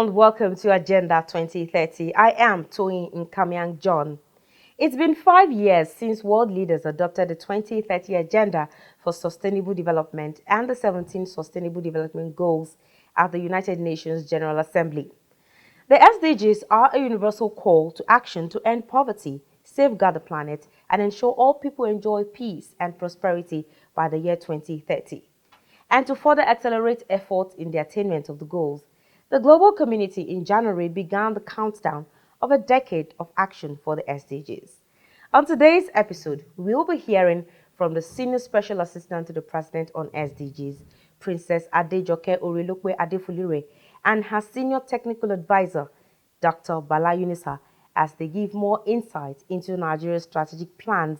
and welcome to Agenda 2030. I am Toyin Nkamiang John. It's been 5 years since world leaders adopted the 2030 Agenda for Sustainable Development and the 17 Sustainable Development Goals at the United Nations General Assembly. The SDGs are a universal call to action to end poverty, safeguard the planet, and ensure all people enjoy peace and prosperity by the year 2030. And to further accelerate efforts in the attainment of the goals, the global community in January began the countdown of a decade of action for the SDGs. On today's episode, we will be hearing from the Senior Special Assistant to the President on SDGs, Princess Adejoke Orelope-Adefulire, and her Senior Technical Advisor, Dr. Bala Yunisa, as they give more insight into Nigeria's strategic plans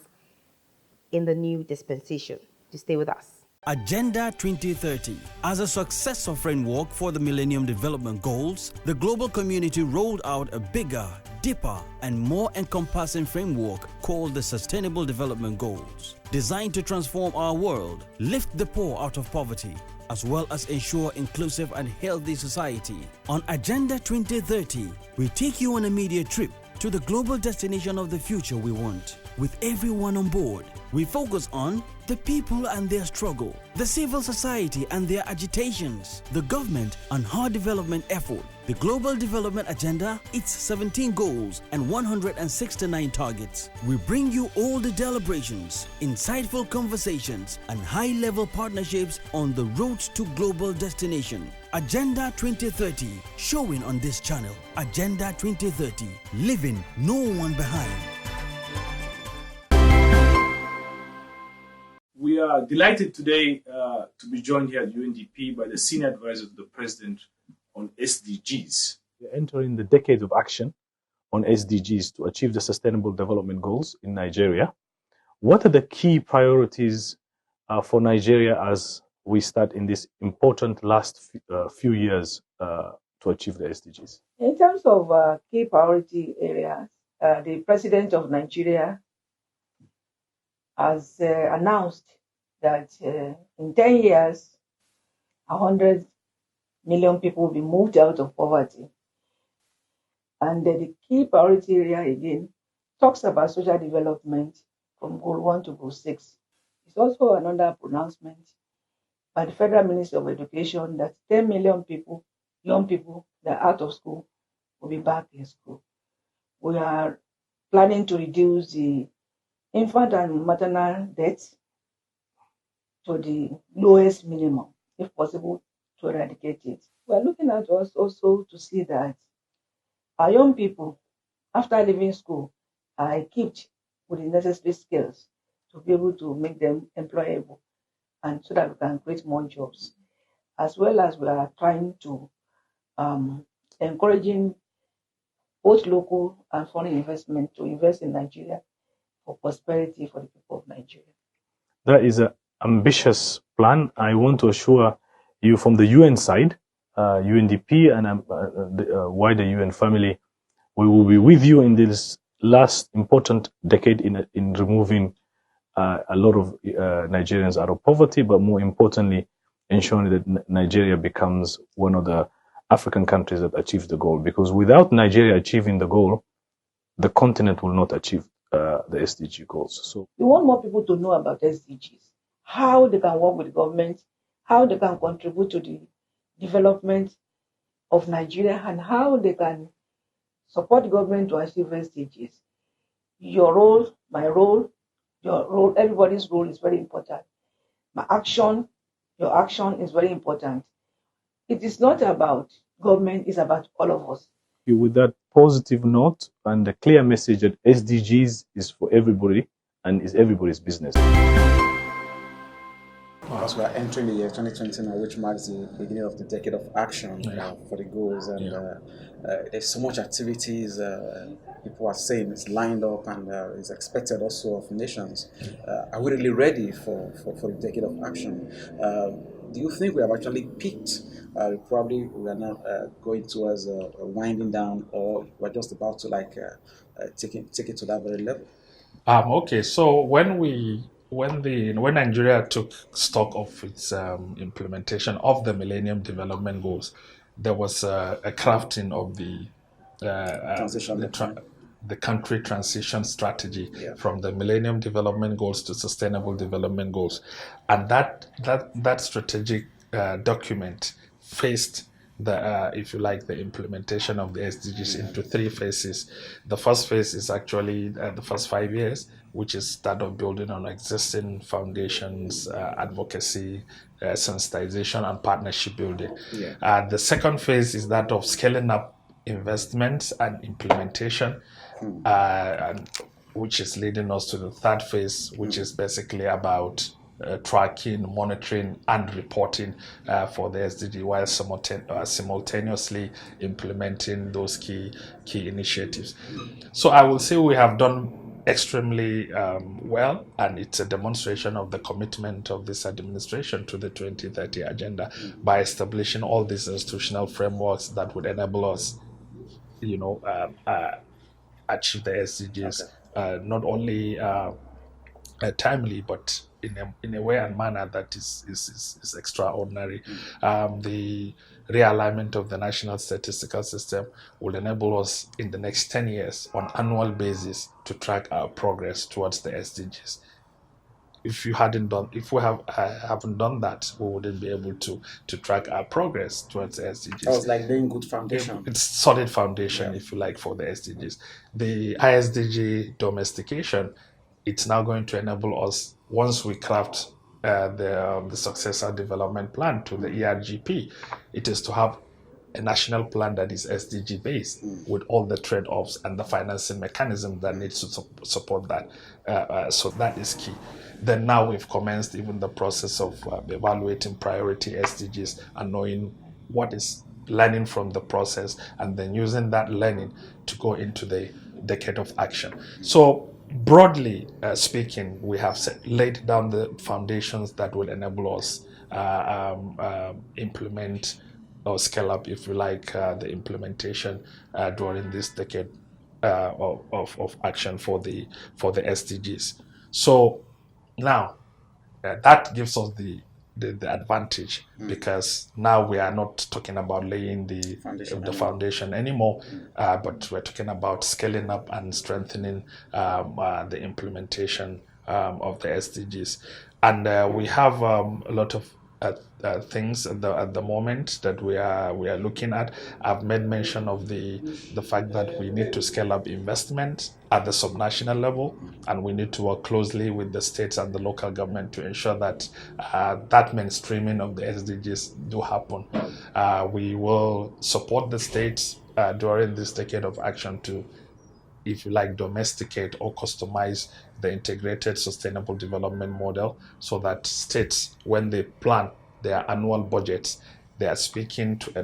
in the new dispensation. To stay with us. Agenda 2030. As a successor framework for the Millennium Development Goals, the global community rolled out a bigger, deeper, and more encompassing framework called the Sustainable Development Goals, designed to transform our world, lift the poor out of poverty, as well as ensure inclusive and healthy society. On Agenda 2030, we take you on a media trip to the global destination of the future we want. With everyone on board, we focus on the people and their struggle, the civil society and their agitations, the government and her development effort, the global development agenda, its 17 goals and 169 targets. We bring you all the deliberations, insightful conversations, and high-level partnerships on the road to global destination. Agenda 2030, showing on this channel. Agenda 2030, leaving no one behind. We are delighted today to be joined here at UNDP by the Senior Advisor to the President on SDGs. We are entering the decade of action on SDGs to achieve the Sustainable Development Goals in Nigeria. What are the key priorities for Nigeria as we start in this important last few years to achieve the SDGs? In terms of key priority areas, the President of Nigeria has announced that in 10 years, 100 million people will be moved out of poverty. And the key priority area again talks about social development from goal 1 to goal 6. It's also another pronouncement by the Federal Ministry of Education that 10 million people, young people that are out of school, will be back in school. We are planning to reduce the infant and maternal deaths to the lowest minimum, if possible, to eradicate it. We are looking at us also to see that our young people, after leaving school, are equipped with the necessary skills to be able to make them employable, and so that we can create more jobs, as well as we are trying to encouraging both local and foreign investment to invest in Nigeria for prosperity for the people of Nigeria. That is an ambitious plan. I want to assure you from the UN side, UNDP and the wider UN family, we will be with you in this last important decade in removing a lot of Nigerians out of poverty, but more importantly, ensuring that Nigeria becomes one of the African countries that achieves the goal. Because without Nigeria achieving the goal, the continent will not achieve the SDG goals. So we want more people to know about SDGs, how they can work with the government, how they can contribute to the development of Nigeria, and how they can support the government to achieve SDGs. Your role, my role, your role, everybody's role is very important. My action, your action is very important. It is not about government, it's about all of us. With that positive note and the clear message that SDGs is for everybody and is everybody's business. As we are entering the year 2020 now, which marks the beginning of the decade of action for the goals, and there's so much activities. People are saying it's lined up and is expected also of nations. Are we really ready for the decade of action? Do you think we have actually peaked? Probably we are now going towards a winding down, or we're just about to take it to that very level. Okay, so when Nigeria took stock of its implementation of the Millennium Development Goals, there was a crafting of Transition the country transition strategy Yeah. from the Millennium Development Goals to Sustainable Development Goals, and that strategic document faced the if you like the implementation of the SDGs into three phases. The first phase is actually the first 5 years, which is that of building on existing foundations, advocacy, sensitization, and partnership building. Yeah. The second phase is that of scaling up investments and implementation, and which is leading us to the third phase, which is basically about tracking, monitoring, and reporting for the SDG, while simultaneously implementing those key initiatives. So I will say we have done extremely well, and it's a demonstration of the commitment of this administration to the 2030 agenda by establishing all these institutional frameworks that would enable us, achieve the SDGs, not only timely, but in a way and manner that is extraordinary. The realignment of the national statistical system will enable us in the next 10 years on annual basis to track our progress towards the SDGs. If we haven't done that, we wouldn't be able to track our progress towards the SDGs. That was like laying good foundation. It's solid foundation, if you like, for the SDGs. The ISDG domestication, it's now going to enable us, once we craft the successor development plan to the ERGP, it is to have a national plan that is SDG based with all the trade-offs and the financing mechanism that needs to support that. So that is key. Then now we've commenced even the process of evaluating priority SDGs and knowing what is learning from the process, and then using that learning to go into the decade of action. So broadly speaking, we have laid down the foundations that will enable us implement or scale up, if you like, the implementation during this decade of action for the SDGs. So now that gives us the advantage, because now we are not talking about laying the foundation anymore, but we're talking about scaling up and strengthening the implementation of the SDGs. And we have a lot of things at the moment that we are looking at. I've made mention of the fact that we need to scale up investment at the subnational level, and we need to work closely with the states and the local government to ensure that that mainstreaming of the SDGs do happen. We will support the states during this decade of action to, if you like, domesticate or customize the integrated sustainable development model, so that states, when they plan their annual budgets, they are speaking to a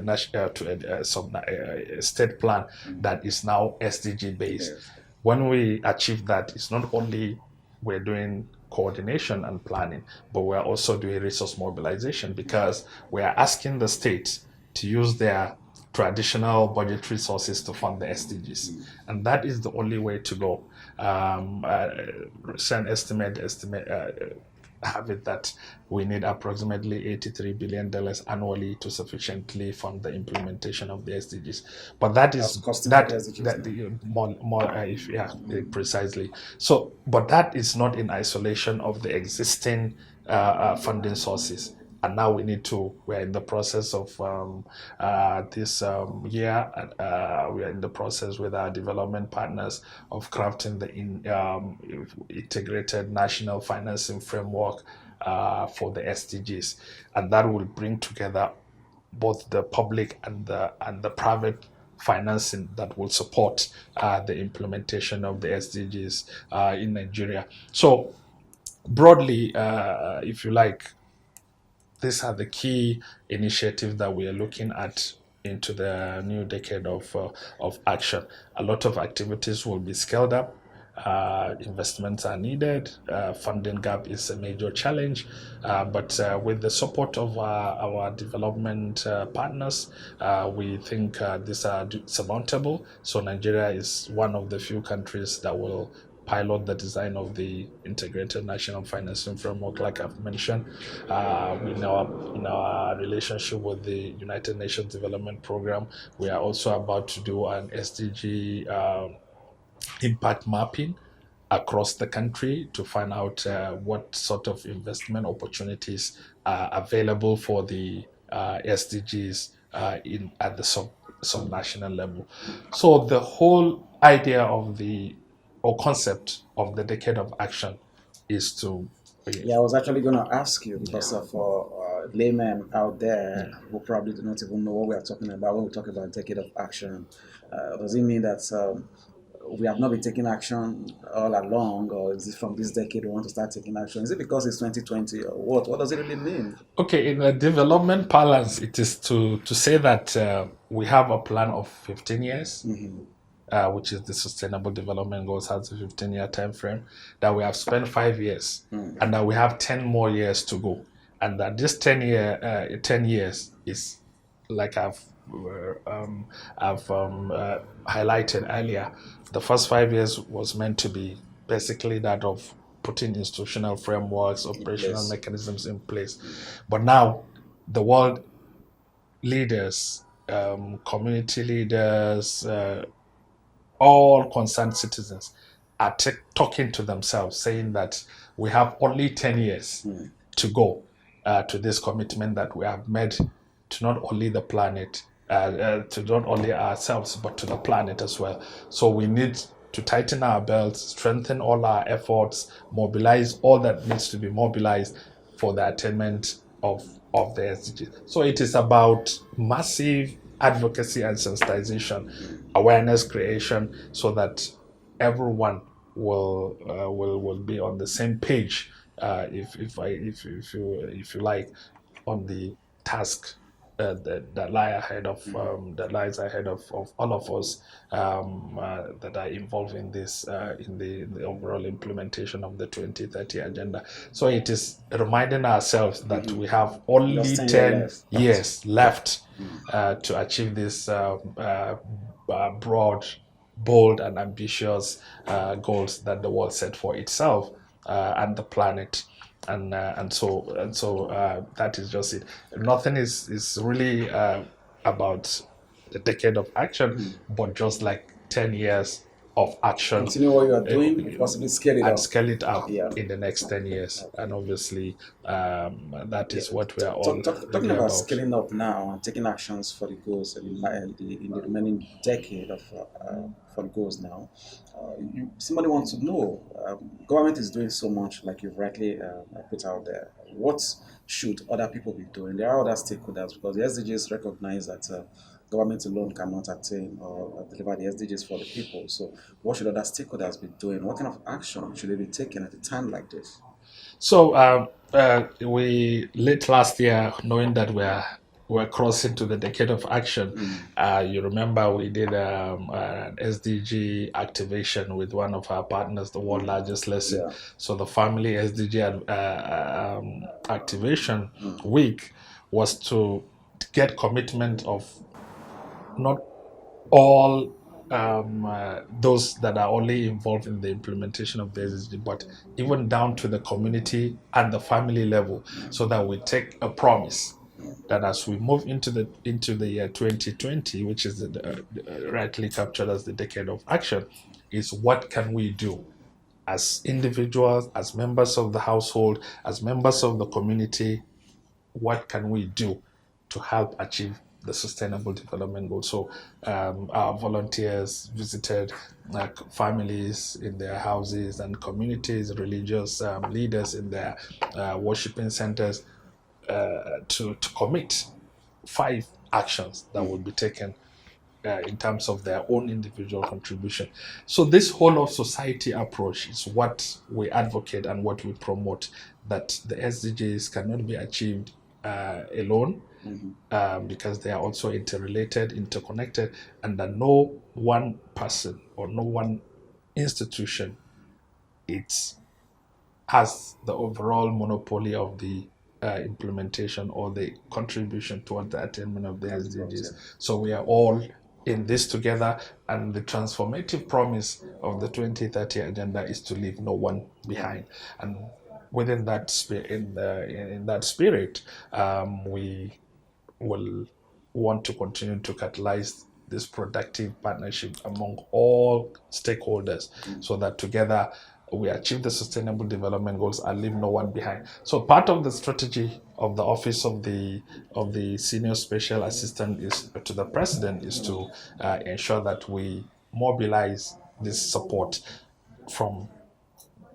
state plan that is now SDG based. Yes. When we achieve that, it's not only we're doing coordination and planning, but we're also doing resource mobilization, because we are asking the states to use their traditional budgetary sources to fund the SDGs, and that is the only way to go. Recent estimate have it that we need approximately $83 billion annually to sufficiently fund the implementation of the SDGs. But that is precisely. So, but that is not in isolation of the existing funding sources. And now we're in the process of this year, we are in the process with our development partners of crafting the integrated national financing framework for the SDGs. And that will bring together both the public and the private financing that will support the implementation of the SDGs in Nigeria. So broadly, if you like, these are the key initiatives that we are looking at into the new decade of action. A lot of activities will be scaled up. Investments are needed. Funding gap is a major challenge, but with the support of our development partners, we think these are surmountable. So Nigeria is one of the few countries that will pilot the design of the integrated national financing framework, like I've mentioned. In our relationship with the United Nations Development Program, we are also about to do an SDG impact mapping across the country to find out what sort of investment opportunities are available for the SDGs at the subnational level. So the whole idea of or concept of the decade of action is to. Yeah, I was actually going to ask you because for laymen out there who probably do not even know what we are talking about when we talk about decade of action. Does it mean that we have not been taking action all along, or is it from this decade we want to start taking action? Is it because it's 2020 or what? What does it really mean? Okay, in a development parlance, it is to say that we have a plan of 15 years. Which is the Sustainable Development Goals, has a 15-year time frame, that we have spent 5 years, and that we have 10 more years to go, and that this 10 years is, like I've highlighted earlier. The first 5 years was meant to be basically that of putting institutional frameworks, operational mechanisms in place, but now the world leaders, community leaders, all concerned citizens are talking to themselves, saying that we have only 10 years to go to this commitment that we have made to not only the planet, to not only ourselves, but to the planet as well. So we need to tighten our belts, strengthen all our efforts, mobilize all that needs to be mobilized for the attainment of the SDGs. So it is about massive advocacy and sensitization, awareness creation, so that everyone will be on the same page, if you like, on the task that lies ahead of all of us that are involved in this in the overall implementation of the 2030 agenda. So it is reminding ourselves that we have only 10 years left to achieve this broad, bold, and ambitious goals that the world set for itself and the planet. And so that is just it. Nothing is really about the decade of action, but just like 10 years of action. Continue what you are doing, possibly scale it up. And scale it up in the next 10 years. And obviously, that is what we are all talking about scaling up now and taking actions for the goals in the remaining decade of for the goals now. Somebody wants to know, government is doing so much, like you've rightly put out there. What should other people be doing? There are other stakeholders, because the SDGs recognize that government alone cannot attain or deliver the SDGs for the people. So what should other stakeholders be doing? What kind of action should they be taking at a time like this? So we late last year, knowing that we're crossing to the decade of action, you remember we did an SDG activation with one of our partners, the world largest lesson. Yeah. So the family SDG activation week was to get commitment of not all those that are only involved in the implementation of the SDG, but even down to the community and the family level, so that we take a promise that as we move into the year 2020, which is rightly captured as the decade of action, is what can we do as individuals, as members of the household, as members of the community, what can we do to help achieve the Sustainable Development Goals. So our volunteers visited families in their houses and communities, religious leaders in their worshiping centers to commit 5 actions that will be taken in terms of their own individual contribution. So this whole of society approach is what we advocate and what we promote, that the SDGs cannot be achieved alone, because they are also interrelated, interconnected, and that no one person or no one institution has the overall monopoly of the implementation or the contribution toward the attainment of the SDGs. So we are all in this together, and the transformative promise of the 2030 agenda is to leave no one behind. And within that in that spirit, we will want to continue to catalyze this productive partnership among all stakeholders, so that together we achieve the sustainable development goals and leave no one behind. So part of the strategy of the office of the senior special assistant is to the president is to ensure that we mobilize this support from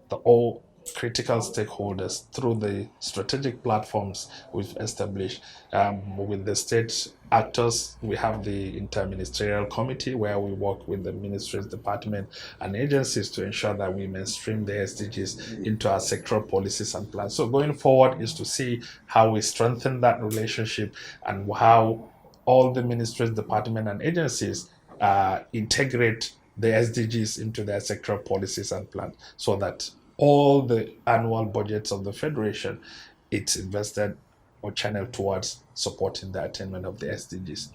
the all critical stakeholders through the strategic platforms we've established. With the state actors, we have the interministerial committee where we work with the ministries, department, and agencies to ensure that we mainstream the SDGs into our sectoral policies and plans. So going forward is to see how we strengthen that relationship and how all the ministries, department, and agencies integrate the SDGs into their sectoral policies and plans, so that all the annual budgets of the Federation, it's invested or channeled towards supporting the attainment of the SDGs.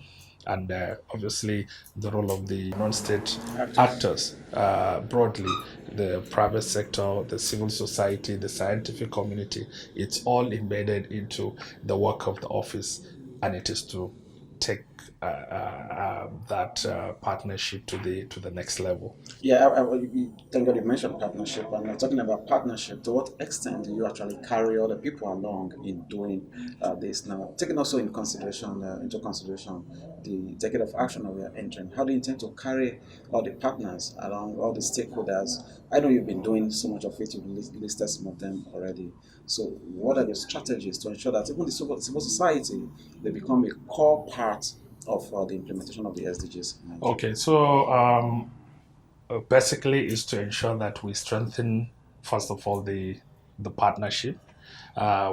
And obviously, the role of the non-state actors broadly, the private sector, the civil society, the scientific community, it's all embedded into the work of the office, and it is to take that partnership to the next level. Yeah, thank God you mentioned partnership. I'm talking about partnership. To what extent do you actually carry other people along in doing this now? Taking also into consideration the decade of action that we are entering. How do you intend to carry all the partners along, all the stakeholders? I know you've been doing so much of it. You've listed some of them already. So, what are the strategies to ensure that even the civil society, they become a core part of the implementation of the SDGs? Okay, so basically is to ensure that we strengthen, first of all, the partnership.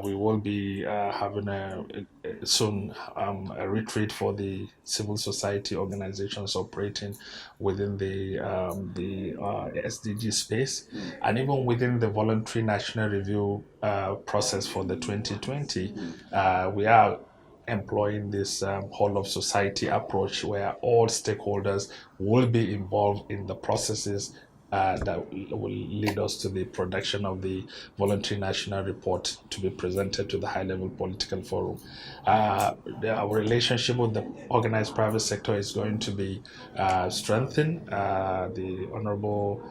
We will be having soon a retreat for the civil society organizations operating within the SDG space, and even within the voluntary national review process for the 2020, we are employing this whole of society approach, where all stakeholders will be involved in the processes that will lead us to the production of the voluntary national report to be presented to the high-level political forum. Our relationship with the organized private sector is going to be strengthened. The Honorable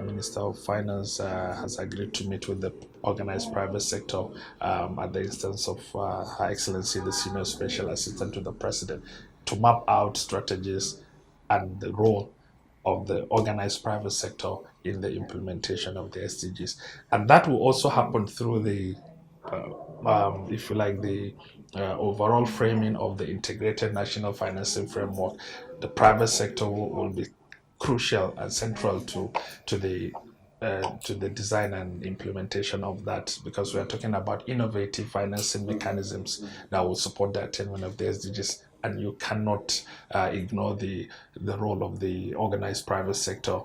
Minister of Finance has agreed to meet with the organized private sector at the instance of Her Excellency, the Senior Special Assistant to the President, to map out strategies and the role of the organized private sector in the implementation of the SDGs. And that will also happen through the, if you like, the overall framing of the integrated national financing framework. The private sector will be crucial and central to the design and implementation of that, because we are talking about innovative financing mechanisms that will support the attainment of the SDGs. And you cannot ignore the role of the organized private sector.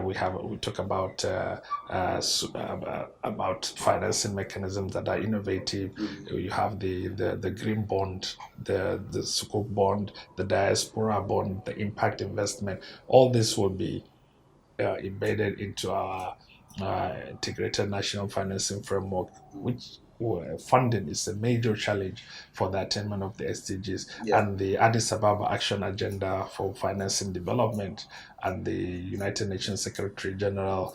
We talk about financing mechanisms that are innovative. You have the green bond, the sukuk bond, the diaspora bond, the impact investment. All this will be embedded into our integrated national financing framework, which funding is a major challenge for the attainment of the SDGs. Yeah. And the Addis Ababa Action Agenda for Financing Development and the United Nations Secretary General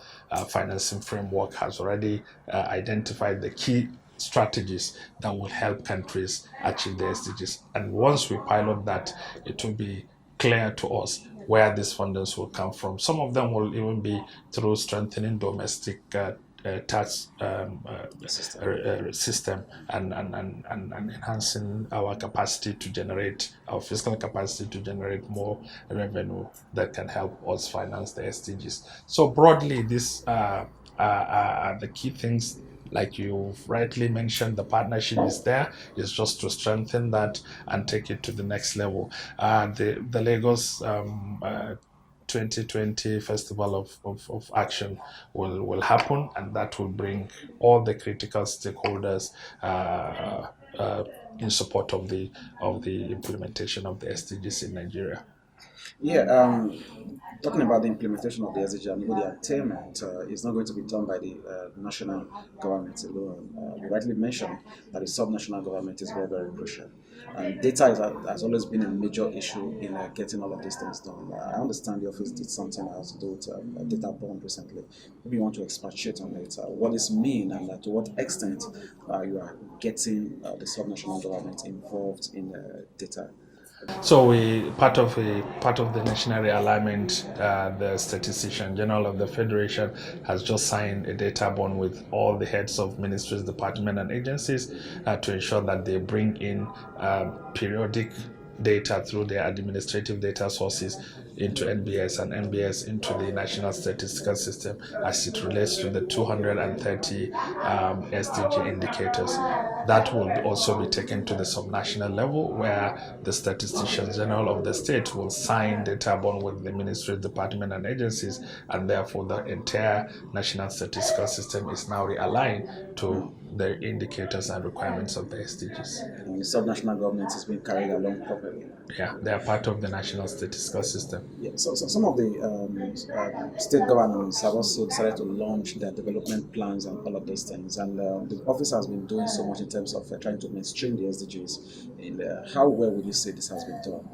Financing Framework has already identified the key strategies that will help countries achieve the SDGs. And once we pilot that, it will be clear to us where these fundings will come from. Some of them will even be through strengthening domestic tax system and enhancing our capacity to generate, our fiscal capacity to generate more revenue that can help us finance the SDGs. So broadly, these are the key things. Like you've rightly mentioned, the partnership is there. It's just to strengthen that and take it to the next level. The Lagos 2020 Festival of Action will happen, and that will bring all the critical stakeholders in support of the implementation of the SDGs in Nigeria. Yeah, talking about the implementation of the SDG and even the attainment is not going to be done by the national government alone. You rightly mentioned that the subnational government is very, very crucial. And data has always been a major issue in getting all of these things done. I understand the office did something that has to do with a data bond recently. Maybe you want to expatiate on it. What this mean and to what extent you are getting the subnational government involved in data. So we part of the national realignment, the statistician general of the federation has just signed a data bond with all the heads of ministries, departments, and agencies to ensure that they bring in periodic data through their administrative data sources into NBS and NBS into the National Statistical System as it relates to the 230 SDG indicators. That will also be taken to the subnational level where the statistician general of the state will sign data bond with the ministry, department, and agencies, and therefore the entire national statistical system is now realigned to the indicators and requirements of the SDGs. And the subnational government is being carried along properly. Yeah, they are part of the national statistical system. Yeah, so some of the state governments have also decided to launch their development plans and all of those things. And the office has been doing so much in terms of trying to mainstream the SDGs. In how well would you say this has been done?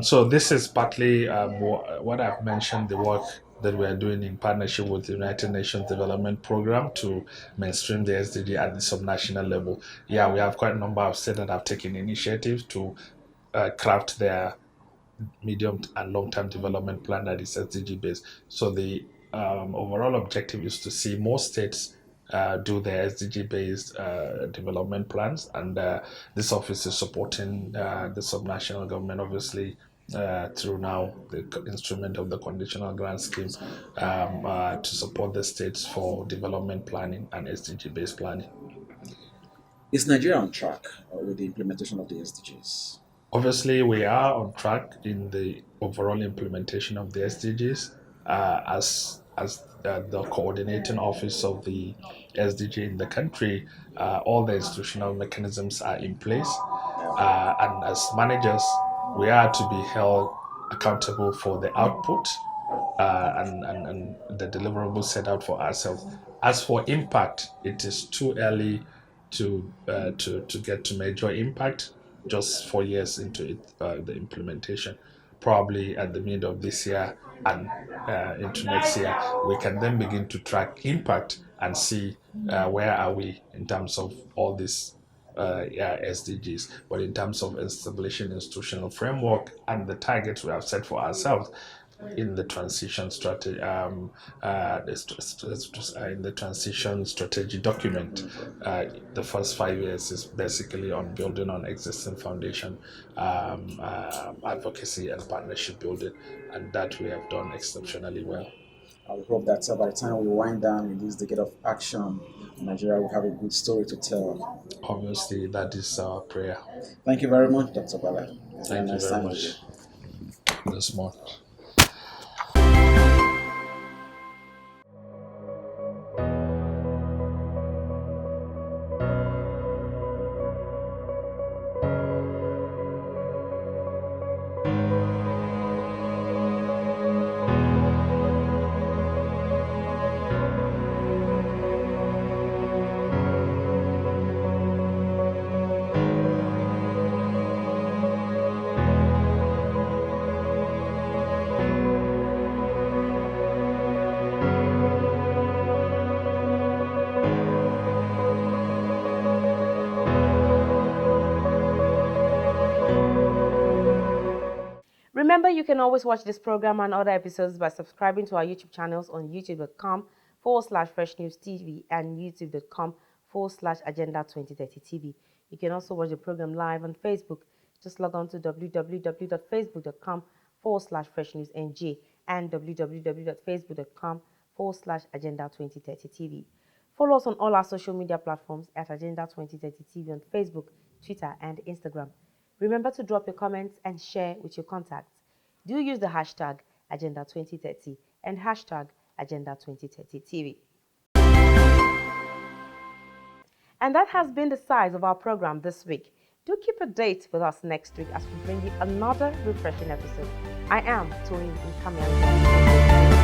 So this is partly what I've mentioned, the work that we are doing in partnership with the United Nations Development Program to mainstream the SDG at the subnational level. Yeah, we have quite a number of states that have taken initiatives to craft their medium and long-term development plan that is SDG based. So the overall objective is to see more states do their SDG based development plans, and this office is supporting the subnational government, obviously. Through now the instrument of the conditional grant scheme to support the states for development planning and SDG based planning. Is Nigeria on track with the implementation of the SDGs? Obviously, we are on track in the overall implementation of the SDGs as the coordinating office of the SDG in the country. All the institutional mechanisms are in place, and as managers, we are to be held accountable for the output and the deliverables set out for ourselves. As for impact, it is too early to get to major impact. Just 4 years into it, the implementation, probably at the mid of this year and into next year, we can then begin to track impact and see where are we in terms of all these SDGs. But in terms of establishing institutional framework and the targets we have set for ourselves, in the transition strategy, in the transition strategy document, the first 5 years is basically on building on existing foundation, advocacy and partnership building, and that we have done exceptionally well. I hope that by the time we wind down in this decade of action, Nigeria will have a good story to tell. Obviously, that is our prayer. Thank you very much, Dr. Bala. Thank you very much. This month. Remember, you can always watch this program and other episodes by subscribing to our YouTube channels on youtube.com/Fresh News TV and youtube.com/Agenda 2030 TV. You can also watch the program live on Facebook. Just log on to www.facebook.com/Fresh News NG and www.facebook.com/Agenda 2030 TV. Follow us on all our social media platforms at Agenda 2030 TV on Facebook, Twitter, and Instagram. Remember to drop your comments and share with your contacts. Do use the hashtag Agenda 2030 and hashtag Agenda 2030 TV. And that has been the size of our program this week. Do keep a date with us next week as we bring you another refreshing episode. I am Toyin Nkamiang.